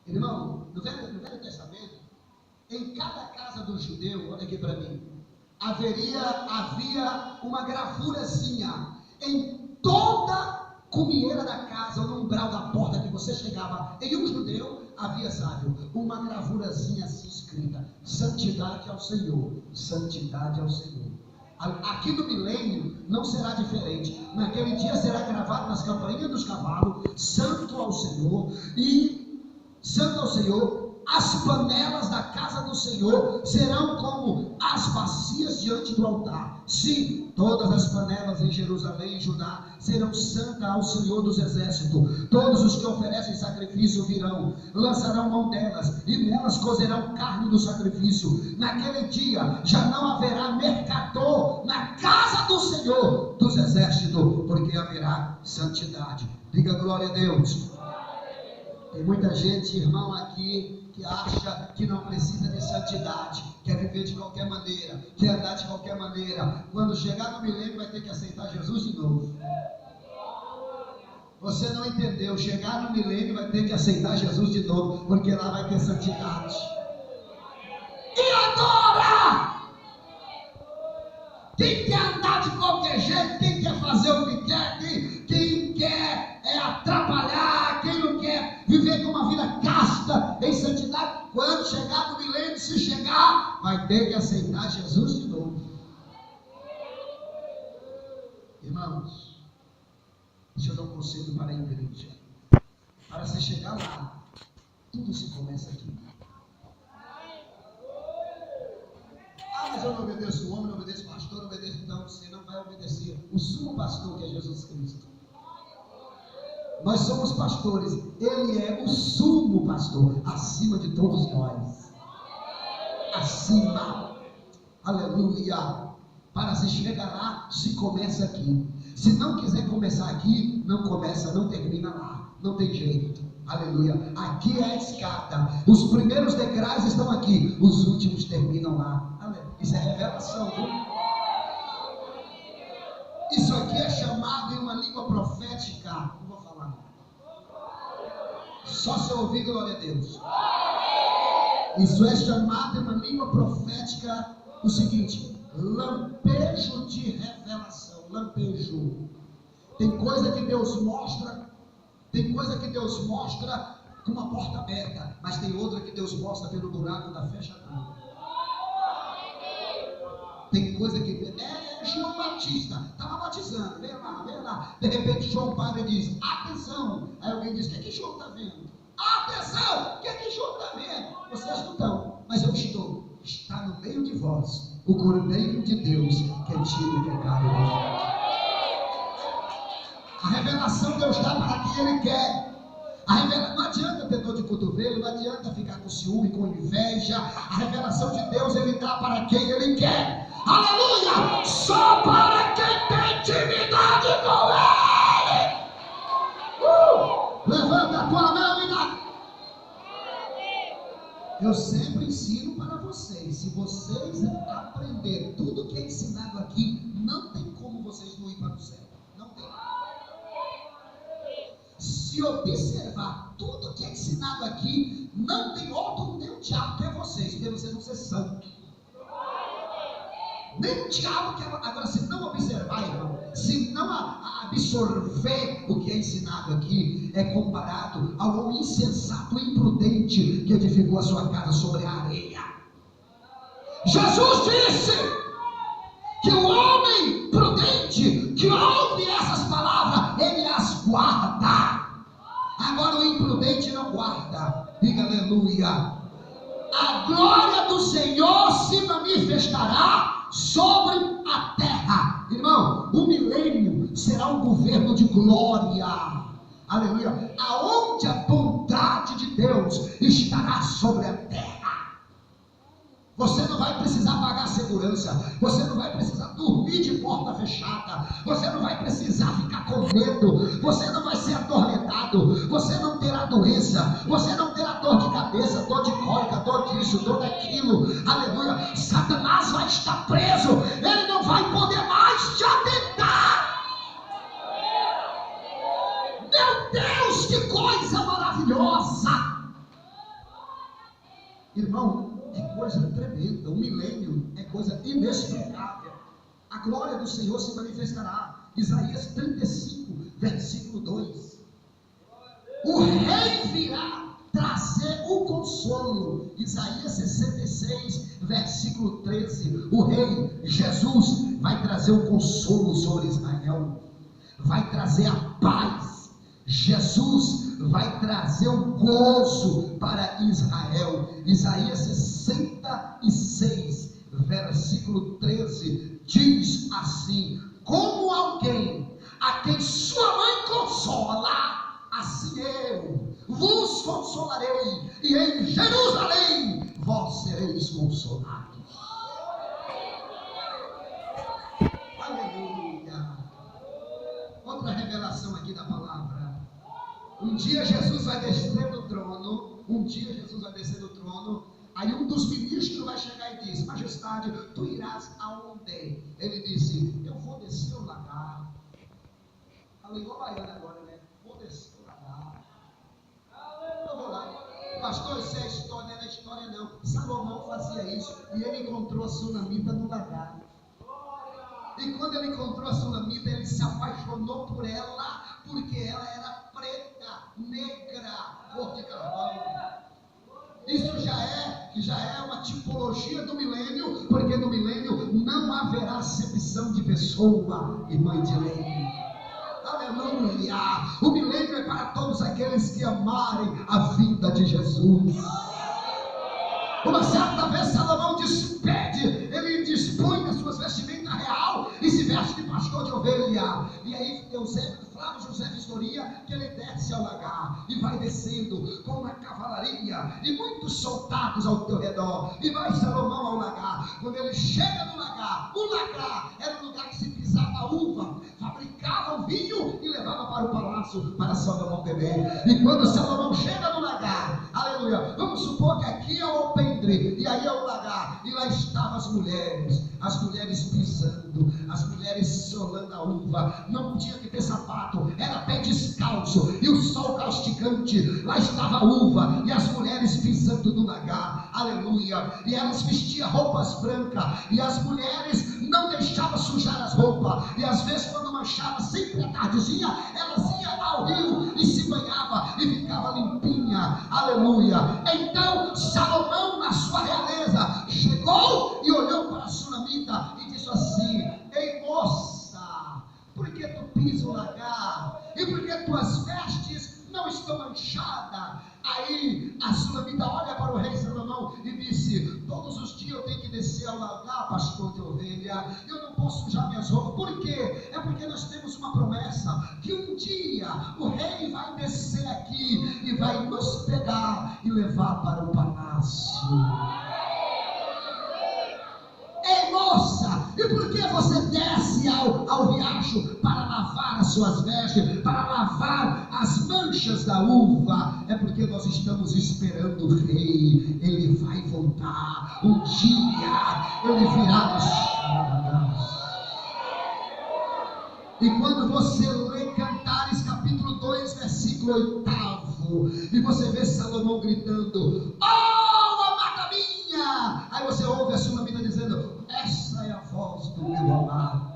Speaker 1: Irmão, no Velho Testamento, em cada casa do judeu, olha aqui para mim, havia uma gravurazinha em toda cumieira da casa, ou no umbral da porta que você você chegava em um judeu, havia, sabe, uma gravurazinha assim escrita: santidade ao Senhor, santidade ao Senhor. Aqui no milênio não será diferente. Naquele dia será gravado nas campainhas dos cavalos: santo ao Senhor. E santo ao Senhor. As panelas da casa do Senhor serão como as bacias diante do altar. Sim, todas as panelas em Jerusalém e Judá serão santas ao Senhor dos exércitos. Todos os que oferecem sacrifício virão, lançarão mão delas, e nelas cozerão carne do sacrifício. Naquele dia já não haverá mercador na casa do Senhor dos exércitos, porque haverá santidade. Diga glória a Deus. Tem muita gente, irmão, aqui que acha que não precisa de santidade, quer viver de qualquer maneira, quer andar de qualquer maneira. Quando chegar no milênio vai ter que aceitar Jesus de novo. Você não entendeu, chegar no milênio vai ter que aceitar Jesus de novo, porque lá vai ter santidade. E agora? Quem quer andar de qualquer jeito, quem quer fazer o que quer, quem quer atrapalhar, quem não quer viver com uma vida casta, em santidade, quando chegar no milênio, se chegar, vai ter que aceitar Jesus de novo. Irmãos, deixa eu dar um conselho para a igreja. Para você chegar lá, tudo se começa aqui. Mas eu não obedeço o homem, não obedeço o pastor, não obedeço. Então você não vai obedecer o sumo pastor, que é Jesus Cristo. Nós somos pastores, Ele é o sumo pastor, acima de todos nós. Acima. Aleluia. Para se chegar lá, se começa aqui. Se não quiser começar aqui, não começa, não termina lá. Não tem jeito. Aleluia. Aqui é a escada. Os primeiros degraus estão aqui, os últimos terminam lá. Isso é revelação, viu? Isso aqui é chamado em uma língua profética. Não vou falar. Só se eu ouvir, glória a Deus. Isso é chamado em uma língua profética o seguinte: lampejo de revelação. Lampejo. Tem coisa que Deus mostra. Tem coisa que Deus mostra com uma porta aberta, mas tem outra que Deus mostra pelo buraco da fechadura. Tem coisa que João Batista estava batizando, vem lá, de repente João para e diz: atenção. Aí alguém diz: o que João está vendo? Atenção, o que João está vendo? Vocês não estão, mas eu estou. Está no meio de vós o Cordeiro de Deus que tira o pecado do mundo. A revelação Deus dá para quem Ele quer. Não adianta ter dor de cotovelo, não adianta ficar com ciúme, com inveja. A revelação de Deus Ele dá para quem Ele quer. Aleluia! Só para quem tem intimidade com Ele. Levanta a tua mão e dá. Eu sempre ensino para vocês. Se vocês aprenderem tudo que é ensinado aqui, não tem como vocês não ir para o céu. Não tem. Se observar tudo que é ensinado aqui, não tem outro, nem o diabo que é vocês, porque vocês vão ser santos. Nem o diabo que é. Agora, se não observar, irmão, se não absorver o que é ensinado aqui, é comparado ao insensato e imprudente que edificou a sua casa sobre a areia. Jesus disse que o homem prudente que ouve essas palavras, ele as guarda. Agora o imprudente não guarda. Diga aleluia. A glória do Senhor se manifestará sobre a terra. Irmão, o milênio será um governo de glória. Aleluia. Aonde a bondade de Deus estará sobre a terra. Você não vai precisar pagar segurança. Você não vai precisar dormir de porta fechada. Você não vai precisar ficar com medo. Você não vai ser atormentado. Você não terá doença. Você não terá dor de cabeça, dor de cólica, dor disso, dor daquilo. Aleluia. Satanás vai estar preso. Ele não vai poder mais te atentar. Meu Deus, que coisa maravilhosa. Irmão, é coisa tremenda. O milênio é coisa inexplicável. A glória do Senhor se manifestará. Isaías 35, versículo 2. O rei virá trazer o consolo. Isaías 66, versículo 13. O rei Jesus vai trazer o consolo sobre Israel, vai trazer a paz. Jesus vai trazer o gozo para Israel. Isaías 66, versículo 13 diz assim: como alguém a quem sua mãe consola, assim eu vos consolarei, e em Jerusalém vós sereis consolados. Aleluia. Outra revelação aqui da palavra. Um dia Jesus vai descer do trono. Aí um dos ministros vai chegar e diz: majestade, tu irás aonde? Ele disse: eu vou descer o lagar. Falei igual baiano agora, né? Vou descer o lagar. Eu vou lá. Pastor, isso é história, não é história não. Salomão fazia isso, e ele encontrou a sunamita no lagar. E quando ele encontrou a sunamita, ele se apaixonou por ela, porque ela era preta, negra, cor de carvão. Isso já é uma tipologia do milênio, porque no milênio não haverá acepção de pessoa, irmã de lei. Aleluia! O milênio é para todos aqueles que amarem a vinda de Jesus. Uma certa vez Salomão ele dispõe das suas vestimentas real e se veste de pastor de ovelha. E aí Flávio José Vistoria, que ele desce ao lagar e vai descendo com uma cavalaria e muitos soldados ao teu redor, e vai Salomão ao lagar. Quando ele chega no lagar, o lagar era o lugar que se pisava a uva, fabricava o vinho e levava para o palácio para Salomão beber. E quando Salomão chega no lagar, aleluia, vamos supor que aqui é o alpendre e aí é o lagar, e lá estavam as mulheres pisando, as mulheres solando a uva, não tinha que ter sapato, era pé descalço, e o sol castigante, lá estava a uva, e as mulheres pisando no lagar, aleluia, e elas vestiam roupas brancas, e as mulheres não deixavam sujar as roupas, e às vezes quando manchava, sempre à tardezinha, elas iam ao rio, e se banhava, e ficava limpinha, aleluia. Então Salomão, na sua realeza, chegou e olhou para a sunamita e disse assim: ei moça, por que tu pisas o lagar? E por que tuas vestes não estão manchadas? Aí a sunamita olha para o rei Salomão e disse: todos os dias eu tenho que descer ao lagar, pastor de ovelha, eu não posso sujar minhas roupas. Por quê? É porque nós temos uma promessa, que um dia o rei vai descer aqui e vai nos pegar e levar para o palácio. Ei moça, e por que você desce ao riacho para lavar as suas vestes, para lavar as manchas da uva? É porque nós estamos esperando o rei, ele vai voltar, um dia ele virá nos chamar. E quando você lê Cantares capítulo 2, versículo 8, e você vê Salomão gritando: oh, amada minha! Aí você ouve a sunamita dizendo: essa é a voz do meu amado.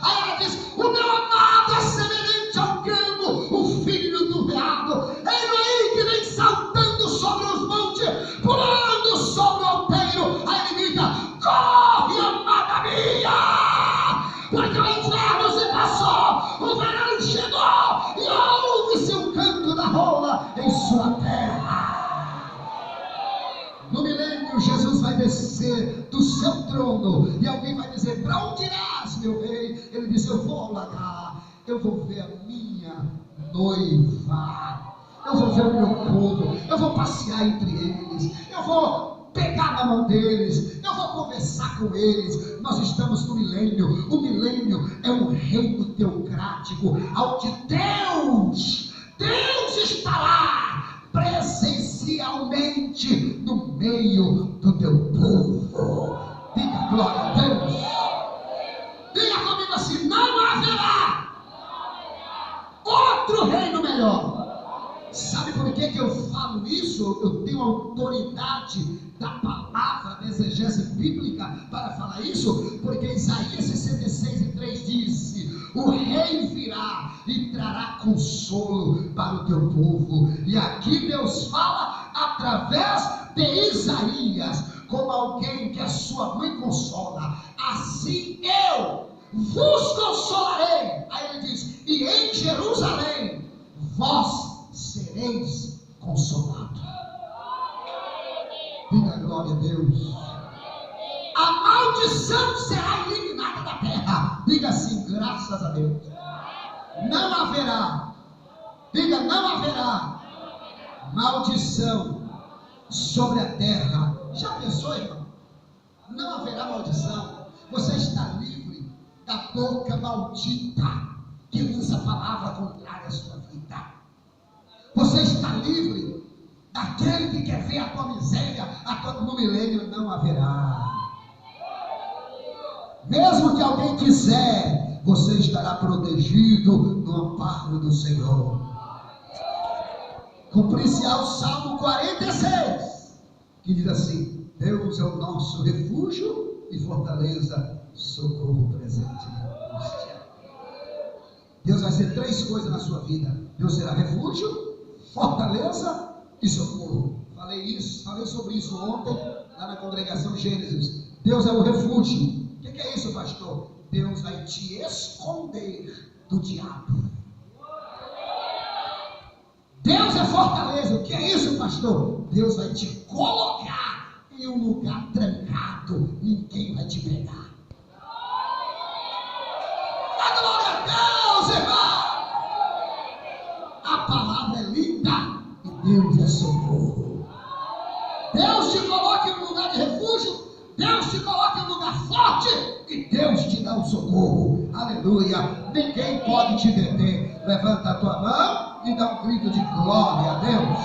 Speaker 1: Aí ela diz: o meu amado é semelhante ao campo, o filho do veado. Ele aí que vem saltando sobre os montes, pulando sobre o alteiro. Aí ele grita: corre, amada minha, porque o inverno se passou, o verão chegou, e ouve-se o canto da rola em sua terra. No milênio, Jesus vai descer do seu trono, e alguém vai dizer: para onde irás, meu rei? Ele diz: eu vou ao lagar, eu vou ver a minha noiva, eu vou ver o meu povo, eu vou passear entre eles, eu vou pegar na mão deles, eu vou conversar com eles. Nós estamos no milênio. O milênio é um reino teocrático, onde Deus estará presencialmente no meio do teu povo. Diga glória a Deus. Diga comigo assim: não haverá outro reino melhor. Sabe por que eu falo isso? Eu tenho autoridade da palavra da exegese bíblica para falar isso, porque Isaías 66:3 diz: o rei virá e trará consolo para o teu povo. E aqui Deus fala através de Isaías, como alguém que a sua mãe consola, assim eu vos consolarei. Aí ele diz: e em Jerusalém vós sereis consolados. Diga glória a Deus. A maldição será eliminada da terra. Diga assim: graças a Deus. Não haverá, diga, não haverá maldição sobre a terra. Já pensou, irmão? Não haverá maldição. Você está livre da boca maldita que lança palavra contrária à sua vida. Você está livre daquele que quer ver a tua miséria. No milênio não haverá. Mesmo que alguém quiser, você estará protegido no amparo do Senhor. Cumprir-se ao Salmo 46, que diz assim: Deus é o nosso refúgio e fortaleza, socorro presente na angústia. Deus vai ser 3 coisas na sua vida: Deus será refúgio, fortaleza e socorro. Falei sobre isso ontem lá na congregação Gênesis. Deus é o refúgio. O que é isso, pastor? Deus vai te esconder do diabo. Deus é fortaleza. O que é isso, pastor? Deus vai te colocar em um lugar trancado. Ninguém vai te pegar. A glória a Deus, irmão. A palavra é linda e Deus é socorro. Deus te coloca em um lugar de refúgio. Deus te coloca em um lugar forte e Deus te dá o socorro. Aleluia. Ninguém pode te deter. Levanta a tua mão e dá um grito de glória a Deus.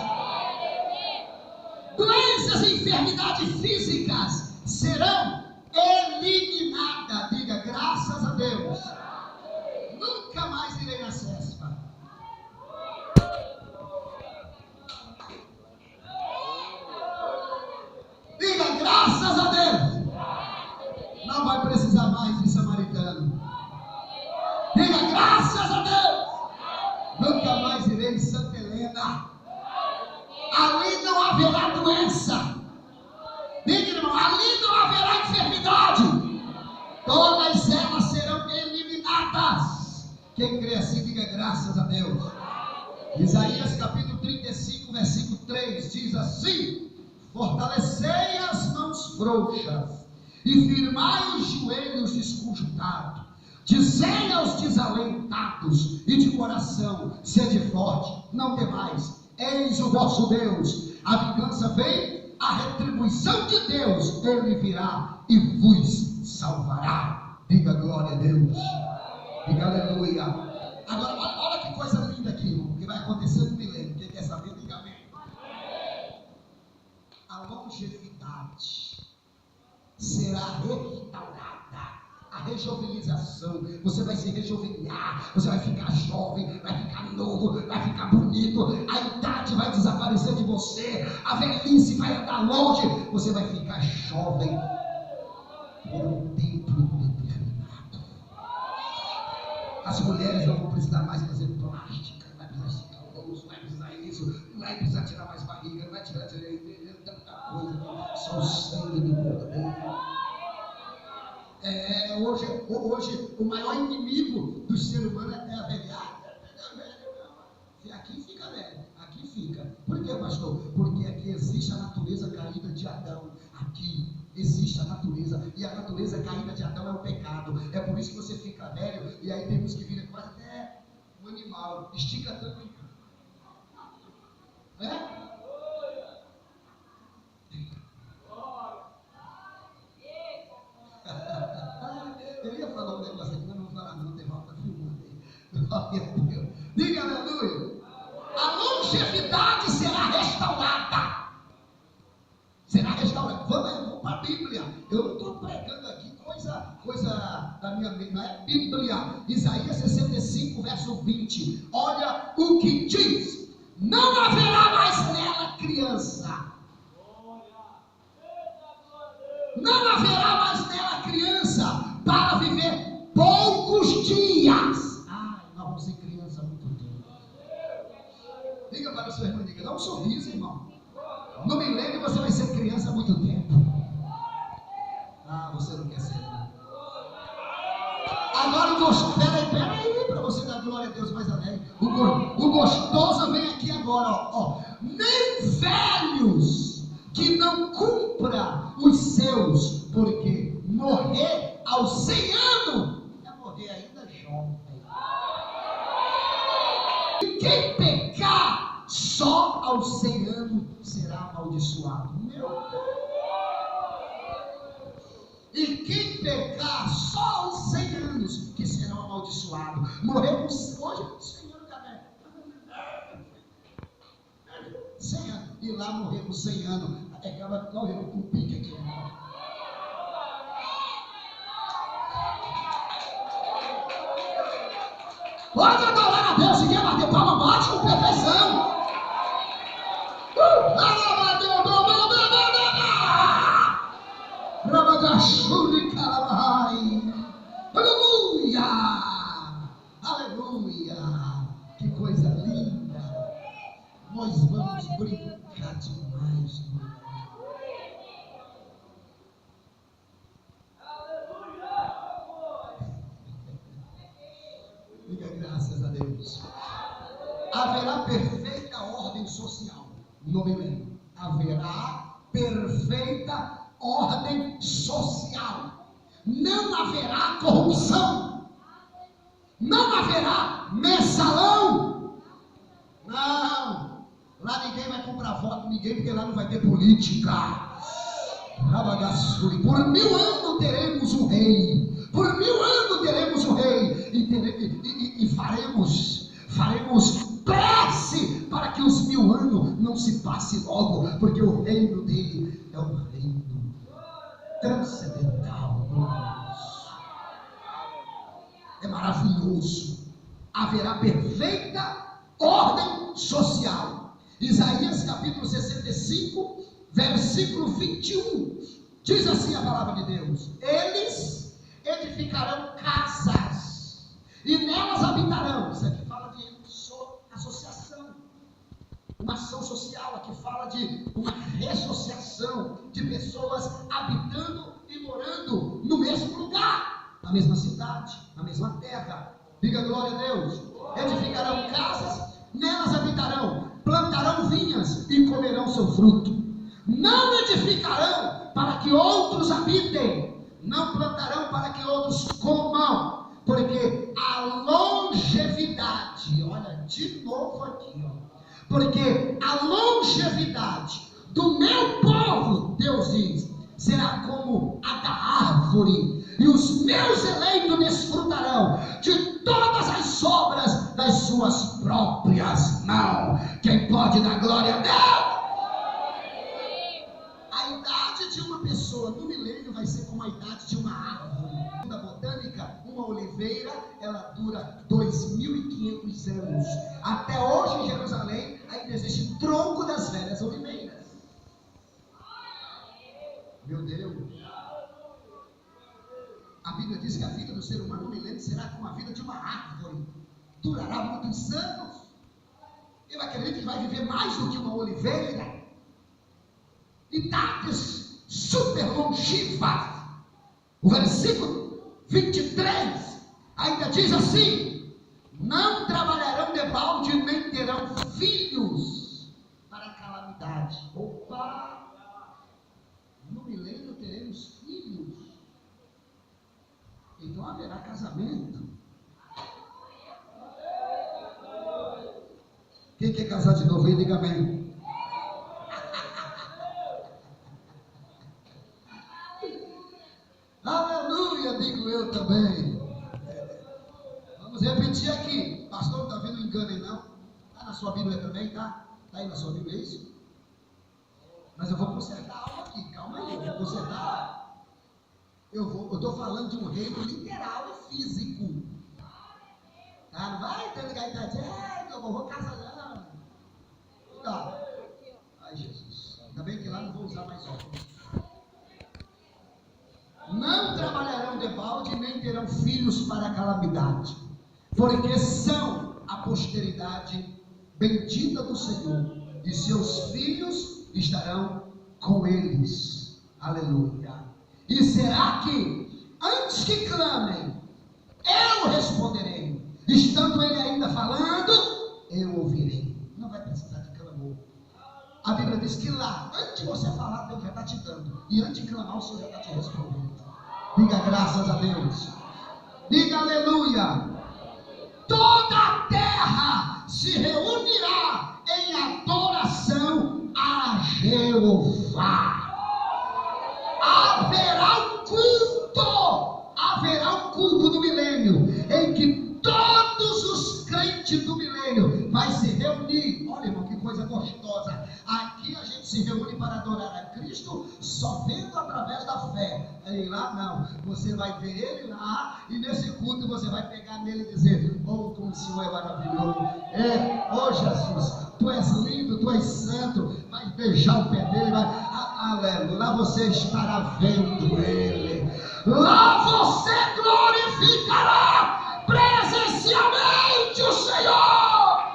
Speaker 1: Doenças e enfermidades físicas serão eliminadas. Diga graças a Deus. Nunca mais irei na CESPA. Diga graças a Deus. Não vai precisar mais de samaritano. Diga graças a Deus. Nunca mais irei em Santa Helena. Ali não haverá doença. Diga, irmão, ali não haverá enfermidade. Todas elas serão eliminadas. Quem crê assim, diga graças a Deus. Isaías capítulo 35, versículo 3 diz assim: fortalecei as mãos frouxas e firmai os joelhos desconjuntados. Dizei aos desalentados e de coração: sede forte, não temais, eis o vosso Deus. A vingança vem, a retribuição de Deus, ele virá e vos salvará. Diga glória a Deus. Diga aleluia. Agora olha que coisa linda aqui, irmão, que vai acontecer no milênio. Quem quer saber, diga amém. A longevidade será restaurada. A rejuvenização, você vai se rejuvenar, você vai ficar jovem, vai ficar novo, vai ficar bonito, a idade vai desaparecer de você, a velhice vai andar longe, você vai ficar jovem por um tempo indeterminado. As mulheres não vão precisar mais fazer plástica, não vai precisar esticar o rosto, não vai precisar isso, não vai precisar tirar mais barriga, não vai tirar tanta coisa, só o sangue do cordeiro. Hoje o maior inimigo do ser humano é a velhada. Aqui fica velho, aqui fica. Por que, pastor? Porque aqui existe a natureza caída de Adão. Aqui existe a natureza, e a natureza caída de Adão é o pecado. É por isso que você fica velho, e aí temos que vir quase até um animal, estica tanto. Eu ia falar um negócio aqui, mas não vou falar não, tem volta filmando aí. Glória a Deus. Diga aleluia. A longevidade será restaurada. Será restaurada. Vamos para a Bíblia. Eu não estou pregando aqui coisa da minha mente, não é Bíblia. Isaías 65, verso 20. Olha o que diz: Não haverá mais nela criança. Não haverá mais nela criança para viver poucos dias. Ai, nós vamos ser criança há muito tempo. Diga para o seu irmão, diga, dá um sorriso, irmão. No milênio você vai ser criança há muito tempo. Ah, você não quer ser, não. Agora o gostoso, peraí, para você dar glória a Deus mais além. O gostoso vem aqui agora, ó. Nem velhos que não cumpra os seus, porque morrer aos 100 anos é morrer ainda jovem. E quem pecar só aos 100 anos será amaldiçoado. Meu Deus. E quem pecar só aos 100 anos que serão amaldiçoados. Morremos hoje, 100 anos também. 100 anos. E lá morremos 100 anos. Acaba morrendo com pique aqui. Pode adorar a Deus. Se quer bater palma, bate com perfeição. Aleluia! Aleluia! Que coisa linda! Nós vamos brincar demais. Diga graças a Deus. Haverá perfeita ordem social no milênio. Haverá perfeita ordem social. Não haverá corrupção. Não haverá mensalão. Não. Lá ninguém vai comprar voto, ninguém, porque lá não vai ter política. Por 1000 anos teremos um rei. Por 1000 anos teremos um rei. E faremos prece para que os 1000 anos não se passe logo, porque o reino dele é um reino transcendental. É maravilhoso. Haverá perfeita ordem social. Isaías capítulo 65, versículo 21, diz assim a palavra de Deus: eles edificarão casas e nelas habitarão. Isso aqui fala de associação, uma ação social. Aqui fala de uma ressociação de pessoas habitando e morando no mesmo lugar, na mesma cidade, na mesma terra. Diga glória a Deus. Edificarão casas, nelas habitarão, plantarão vinhas e comerão seu fruto. Não edificarão para que outros habitem, não plantarão para que outros comam, porque a longevidade, olha de novo aqui, porque a longevidade do meu povo, Deus diz, será como a da árvore, e os meus eleitos desfrutarão de todas as obras das suas próprias mãos. Quem pode dar glória a Deus? A idade de uma pessoa no milênio vai ser como a idade de uma árvore. Na botânica, uma oliveira, ela dura 2500 anos. Até hoje em Jerusalém ainda existe tronco das velhas oliveiras. Meu Deus. A Bíblia diz que a vida do ser humano no milênio será como a vida de uma árvore. Durará muitos anos. Eu acredito que vai viver mais do que uma oliveira. Idades super longevas. O versículo 23 ainda diz assim: não trabalharão de balde, nem terão filhos para calamidade. Opa! No milênio teremos filhos. Então haverá casamento. Quem quer casar de novo aí, diga amém. Aleluia, digo eu também. Vamos repetir aqui. Pastor, não está vendo engano aí não? Está na sua Bíblia também, tá? Está aí na sua Bíblia, é isso? Mas eu vou consertar algo aqui, calma aí, eu vou consertar. Eu estou falando de um reino literal e físico. Tá? Não vai ter ligar a idade, eu vou casar não. serão filhos para a calamidade, porque são a posteridade bendita do Senhor, e seus filhos estarão com eles. Aleluia. E será que, antes que clamem, eu responderei? Estando ele ainda falando, eu ouvirei. Não vai precisar de clamor. A Bíblia diz que lá, antes de você falar, Deus já está te dando. E antes de clamar, o Senhor já está te respondendo. Diga graças a Deus. Diga aleluia. Toda a terra se reunirá em adoração a Jeová. Haverá um culto do milênio, em que todos os crentes do milênio vai se reunir. Olha, irmão, que coisa gostosa. Aqui a gente se reúne para adorar a Cristo, só vendo através da fé. E lá não, você vai ver ele lá, e nesse culto você vai pegar nele e dizer: oh, como o Senhor é maravilhoso, oh Jesus, tu és lindo, tu és santo. Vai beijar o pé dele, aleluia, lá você estará vendo ele, lá você glorificará presencialmente o Senhor.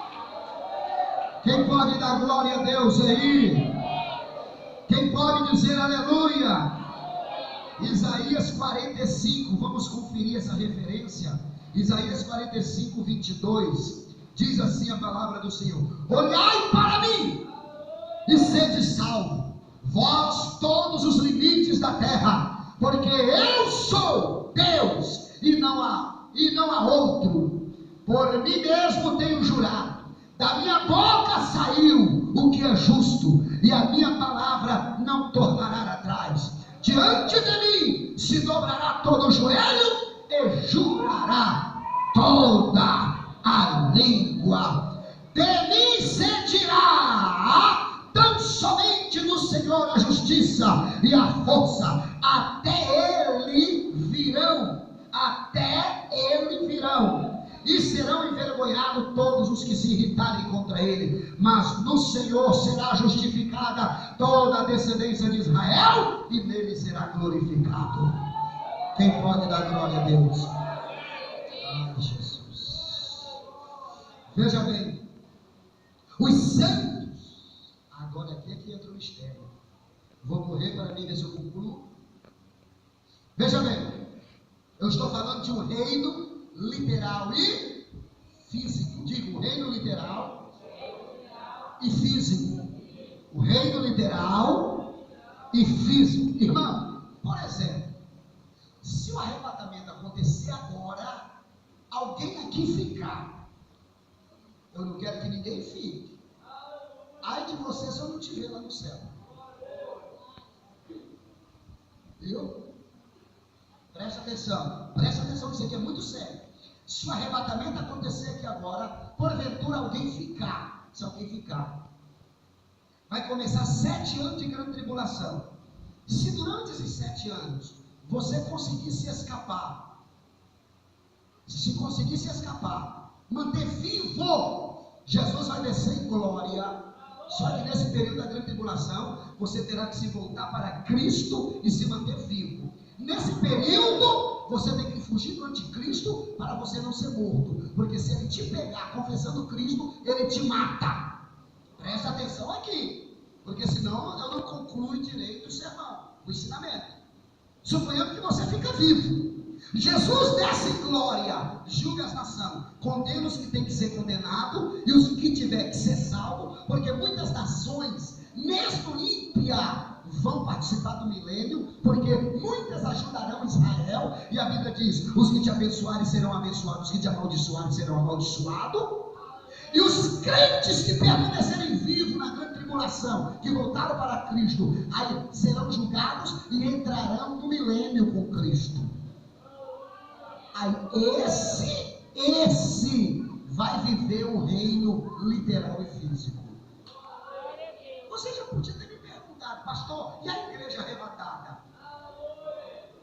Speaker 1: Quem pode dar glória a Deus aí? Quem pode dizer aleluia? Isaías 45, vamos conferir essa referência. Isaías 45, 22, diz assim a palavra do Senhor: olhai para mim e sede salvo, vós todos os limites da terra, porque eu sou Deus e não há outro. Por mim mesmo tenho jurado, da minha boca saiu o que é justo, e a minha palavra não tornará atrás. Diante de mim se dobrará todo o joelho e jurará toda a língua. De mim se dirá tão somente no Senhor a justiça e a força. Até ele virão, e serão envergonhados todos os que se irritarem contra ele, mas no Senhor será justificada toda a descendência de Israel, e nele será glorificado. Quem pode dar glória a Deus? Ai, Jesus. Veja bem, os santos, agora aqui é que entra o mistério. Vou morrer para mim ver se eu concluo. Veja bem, eu estou falando de um reino literal e físico. Digo, o reino literal e físico. O reino literal e físico. Irmão, por exemplo, se o arrebatamento acontecer agora, alguém aqui ficar, eu não quero que ninguém fique. Ai de você se eu não te ver lá no céu. Viu? Presta atenção, que isso aqui é muito sério. Se o arrebatamento acontecer aqui agora, porventura alguém ficar, se alguém ficar, vai começar 7 anos de grande tribulação. Se durante esses 7 anos você conseguir se escapar, manter vivo, Jesus vai descer em glória. Só que nesse período da grande tribulação, você terá que se voltar para Cristo e se manter vivo. Nesse período, você tem que fugir do anticristo para você não ser morto, porque se ele te pegar confessando Cristo, ele te mata. Presta atenção aqui, porque senão eu não concluo direito o sermão, o ensinamento. Suponhamos que você fica vivo. Jesus desce em glória, julga as nações, condena os que têm que ser condenados e os que tiver que ser salvo, porque muitas nações, mesmo ímpia, vão participar do milênio, porque muitas ajudarão Israel, e a Bíblia diz: os que te abençoarem serão abençoados, os que te amaldiçoarem serão amaldiçoados, e os crentes que permanecerem vivos na grande tribulação, que voltaram para Cristo, aí serão julgados e entrarão no milênio com Cristo. Aí esse vai viver o reino literal e físico. Você já podia ter me perguntado: pastor, e a igreja arrebatada?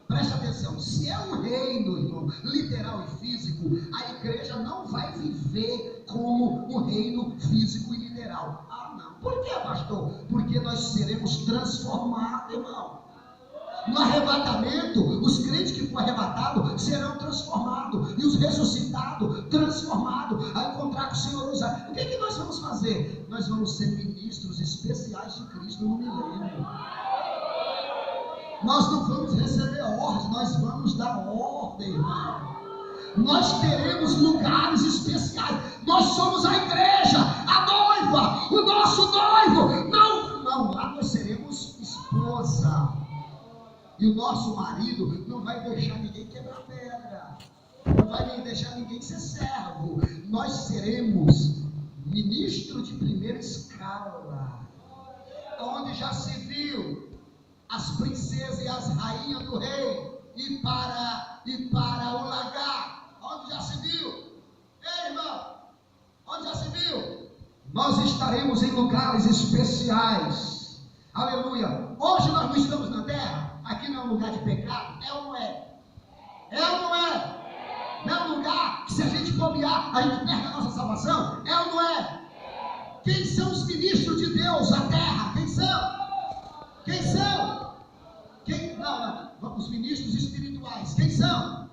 Speaker 1: Presta atenção, se é um reino, irmão, literal e físico, a igreja não vai viver como um reino físico e literal. Ah, não. Por que, pastor? Porque nós seremos transformados, irmão. No arrebatamento, os crentes que foram arrebatados serão transformados, e os ressuscitados, transformados, a encontrar com o Senhor. O que nós vamos fazer? Nós vamos ser ministros especiais de Cristo no milênio. Nós não vamos receber ordem, nós vamos dar ordem, irmão. Nós teremos lugares especiais. Nós somos a igreja, a noiva, o nosso noivo. Não, lá nós seremos esposa. E o nosso marido não vai deixar ninguém quebrar pedra, não vai deixar ninguém ser servo. Nós seremos ministro de primeira escala, onde já se viu as princesas e as rainhas do rei ir para o lagar. Onde já se viu? Ei, irmão, onde já se viu? Nós estaremos em lugares especiais. Aleluia. Hoje nós não estamos na terra. Aqui não é um lugar de pecado. É ou não é? É ou não é? Não é um lugar que, se a gente bobear, a gente perde a nossa salvação. É ou não é? Quem são os ministros de Deus na terra? Quem são? Quem são? Não. Os ministros espirituais. Quem são?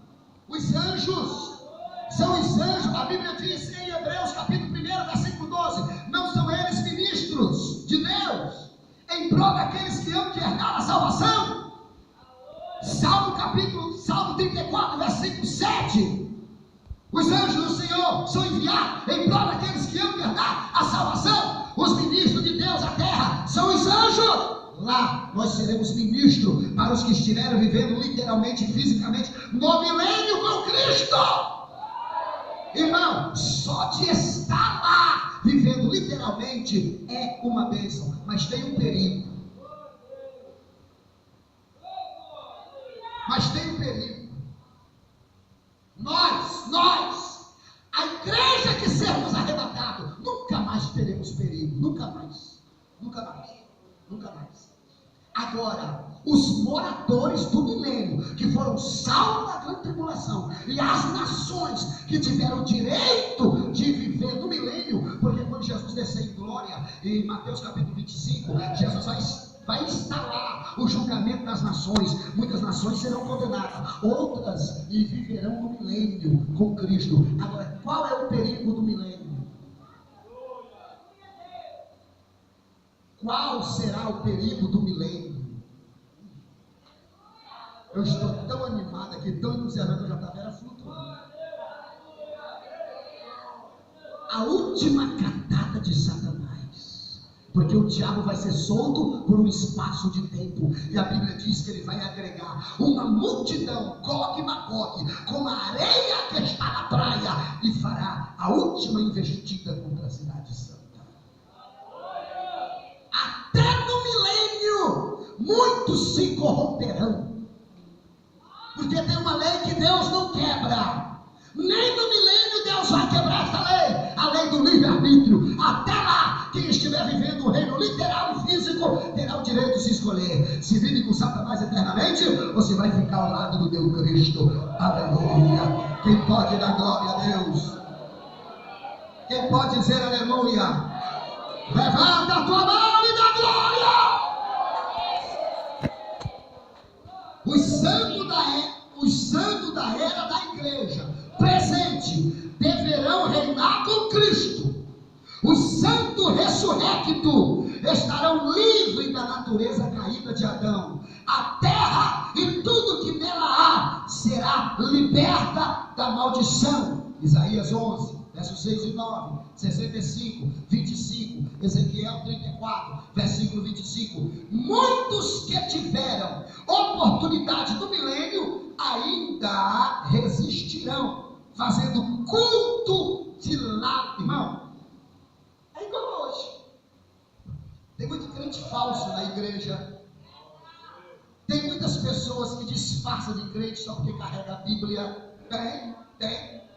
Speaker 1: Os anjos. São os anjos. A Bíblia diz em Hebreus capítulo 1, versículo 12: não são eles ministros de Deus em prol daqueles que amam de herdar a salvação? Salmo 34, versículo 7: os anjos do Senhor são enviados em prol daqueles que amam de herdar a salvação. Os ministros de Deus à terra são os anjos. Lá nós seremos ministros para os que estiverem vivendo literalmente e fisicamente no milênio com Cristo. Irmão, só de estar lá vivendo literalmente é uma bênção, mas tem um perigo. Nós, a igreja que sermos arrebatados, nunca mais teremos perigo, nunca mais. Agora, os moradores do milênio, que foram salvos da grande tribulação, e as nações que tiveram direito de viver no milênio, porque quando Jesus descer em glória, em Mateus capítulo 25, Jesus vai instalar o julgamento das nações. Muitas nações serão condenadas, outras e viverão no milênio com Cristo. Agora, qual é o perigo do milênio? Qual será o perigo do milênio? Eu estou tão animado aqui, tão entusiasmado, que eu já estava flutuando. A última catada de Satanás, porque o diabo vai ser solto por um espaço de tempo, e a Bíblia diz que ele vai agregar uma multidão, Gog e Magog, como a areia que está na praia, e fará a última investida contra a cidade santa. Até no milênio muitos se corromperão, porque tem uma lei que Deus não quebra. Nem no milênio Deus vai quebrar essa lei, a lei do livre-arbítrio. Até lá, quem estiver vivendo o reino literal e físico terá o direito de se escolher: se vive com Satanás eternamente, ou se vai ficar ao lado do teu Cristo. Aleluia. Quem pode dar glória a Deus? Quem pode dizer aleluia? Levanta a tua mão e dá glória. Os santos da era da igreja presente deverão reinar com Cristo. Os santos ressurrectos estarão livres da natureza caída de Adão. A terra e tudo que nela há será liberta da maldição. Isaías 11, versos 6 e 9, 65, 25, Ezequiel 34, versículo 25. Muitos que tiveram oportunidade do milênio ainda resistirão, fazendo culto de lá. Irmão, é igual hoje. Tem muito crente falso na igreja. Tem muitas pessoas que disfarçam de crente só porque carrega a Bíblia. Tem,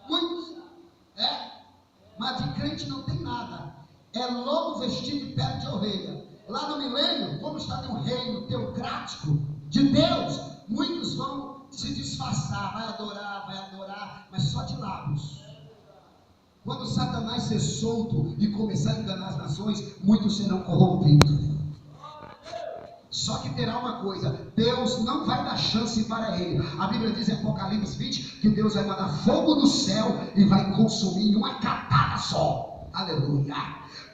Speaker 1: muitos. Mas de crente não tem nada. É lobo vestido de pele de ovelha. Lá no milênio, como está no reino teocrático de Deus, muitos vão se disfarçar, vai adorar, mas só de lábios. Quando Satanás ser solto e começar a enganar as nações, muitos serão corrompidos. Só que terá uma coisa: Deus não vai dar chance para ele. A Bíblia diz em Apocalipse 20 que Deus vai mandar fogo do céu e vai consumir em uma catada só. Aleluia.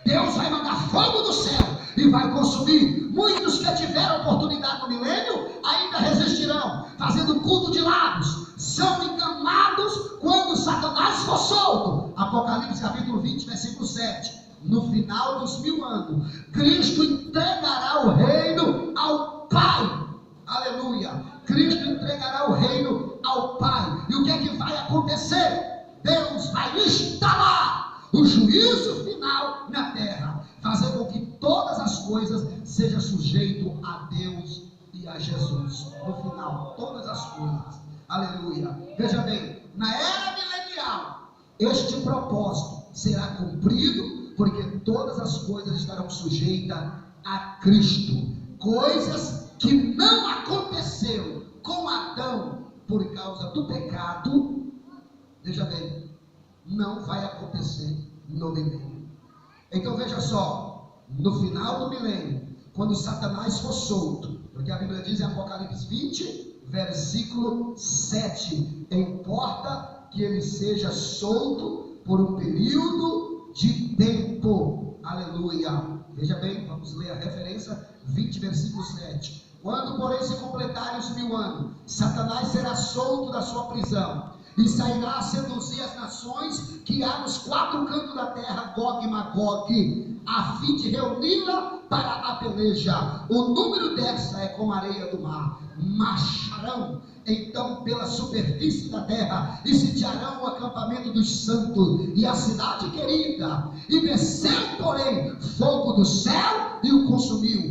Speaker 1: Deus vai mandar fogo do céu e vai consumir. Muitos que tiveram oportunidade no milênio ainda resistirão, fazendo culto de lábios. São enganados quando Satanás for solto. Apocalipse capítulo 20, versículo 7. No final dos 1000 anos, Cristo entregará o reino ao Pai. Aleluia. Cristo entregará o reino ao Pai. E o que é que vai acontecer? Deus vai instalar o juízo final na terra, fazer com que todas as coisas sejam sujeitas a Deus e a Jesus. No final, todas as coisas. Aleluia. Veja bem, na era milenial, este propósito será cumprido, porque todas as coisas estarão sujeitas a Cristo. Coisas que não aconteceram com Adão por causa do pecado, veja bem, não vai acontecer no milênio. Então veja só, no final do milênio, quando Satanás for solto, porque a Bíblia diz em Apocalipse 20, versículo 7, importa que ele seja solto por um período de tempo. Aleluia. Veja bem, vamos ler a referência 20, versículo 7. Quando porém se completarem os 1000 anos, Satanás será solto da sua prisão e sairá a seduzir as nações que há nos 4 cantos da terra, Gog e Magog, a fim de reuni-la para a peleja. O número dessa é como a areia do mar. Marcharão então pela superfície da terra e sitiarão o acampamento dos santos e a cidade querida, e desceu porém fogo do céu e o consumiu.